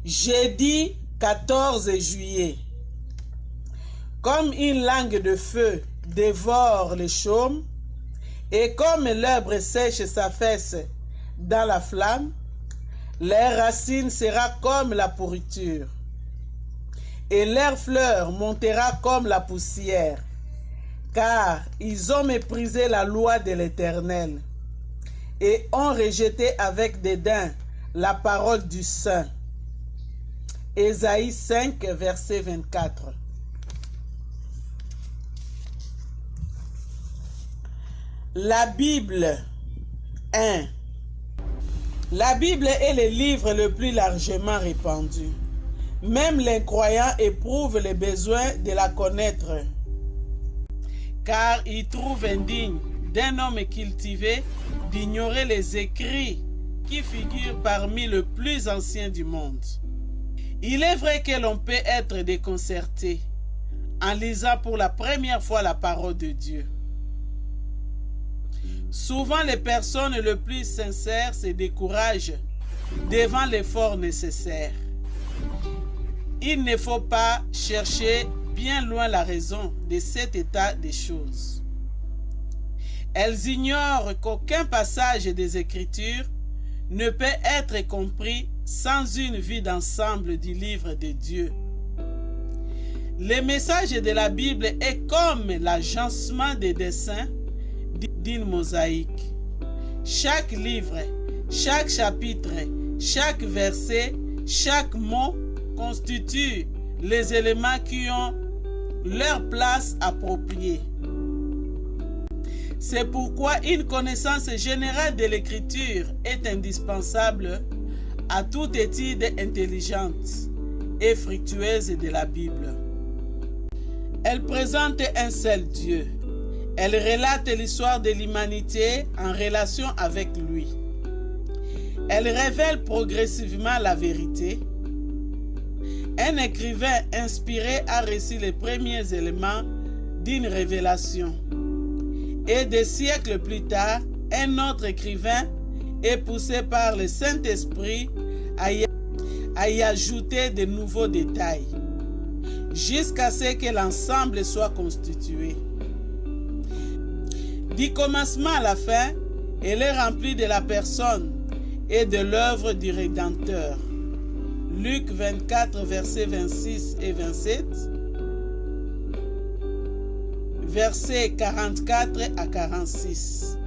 Jeudi 14 juillet. Comme une langue de feu dévore le chaume, et comme l'herbe sèche s'affaisse dans la flamme, leur racine sera comme la pourriture, et leur fleur montera comme la poussière, car ils ont méprisé la loi de l'Éternel, et ont rejeté avec dédain la parole du Saint. Ésaïe 5, verset 24. La Bible 1. La Bible est le livre le plus largement répandu. Même les croyants éprouvent le besoin de la connaître, car ils trouvent indigne d'un homme cultivé d'ignorer les écrits qui figurent parmi les plus anciens du monde. Il est vrai que l'on peut être déconcerté en lisant pour la première fois la parole de Dieu. Souvent, les personnes les plus sincères se découragent devant l'effort nécessaire. Il ne faut pas chercher bien loin la raison de cet état des choses. Elles ignorent qu'aucun passage des Écritures ne peut être compris sans une vue d'ensemble du livre de Dieu. Le message de la Bible est comme l'agencement des dessins d'une mosaïque. Chaque livre, chaque chapitre, chaque verset, chaque mot constituent les éléments qui ont leur place appropriée. C'est pourquoi une connaissance générale de l'écriture est indispensable à toute étude intelligente et fructueuse de la Bible. Elle présente un seul Dieu. Elle relate l'histoire de l'humanité en relation avec lui. Elle révèle progressivement la vérité. Un écrivain inspiré a reçu les premiers éléments d'une révélation. Et des siècles plus tard, un autre écrivain est poussé par le Saint-Esprit à y ajouter de nouveaux détails, jusqu'à ce que l'ensemble soit constitué. Du commencement à la fin, elle est remplie de la personne et de l'œuvre du Rédempteur. Luc 24, versets 26 et 27, versets 44 à 46.